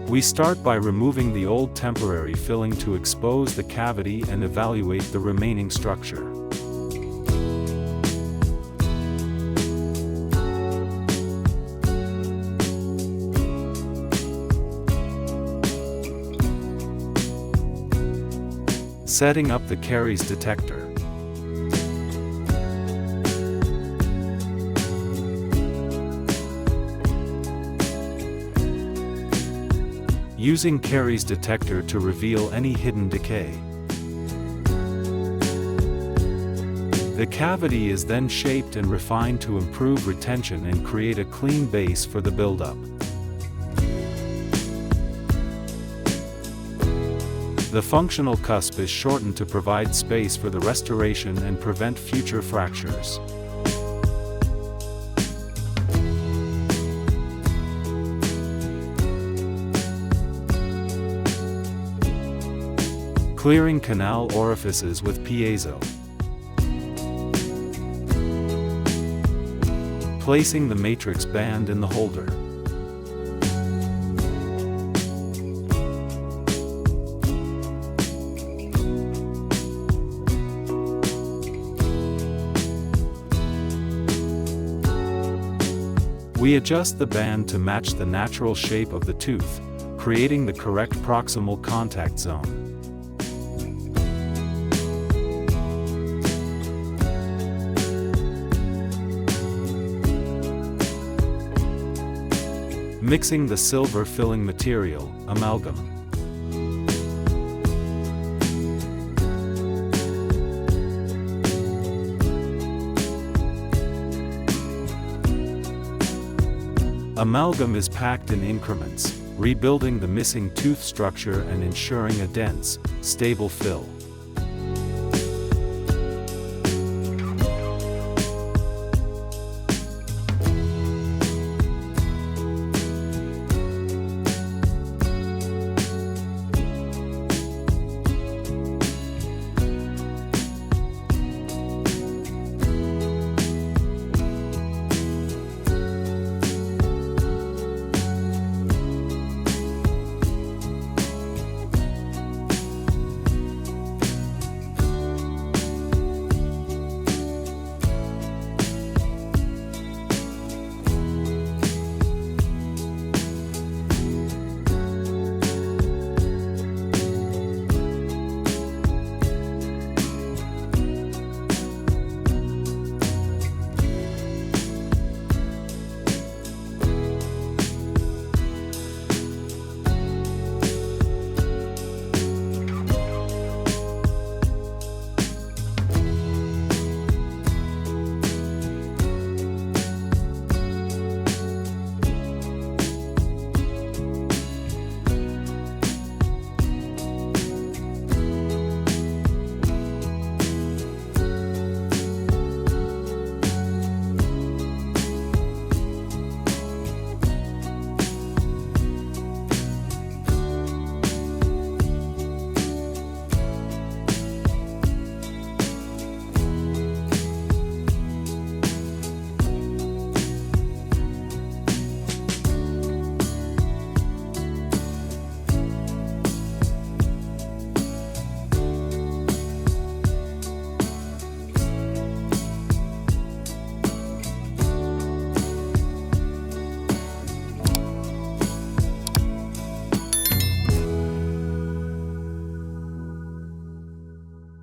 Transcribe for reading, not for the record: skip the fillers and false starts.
We start by removing the old temporary filling to expose the cavity and evaluate the remaining structure. Setting up the caries detector. Using caries detector to reveal any hidden decay. The cavity is then shaped and refined to improve retention and create a clean base for the buildup. The functional cusp is shortened to provide space for the restoration and prevent future fractures. Clearing canal orifices with piezo. Placing the matrix band in the holder. We adjust the band to match the natural shape of the tooth, creating the correct proximal contact zone. Mixing the silver filling material, amalgam. Amalgam is packed in increments, rebuilding the missing tooth structure and ensuring a dense, stable fill.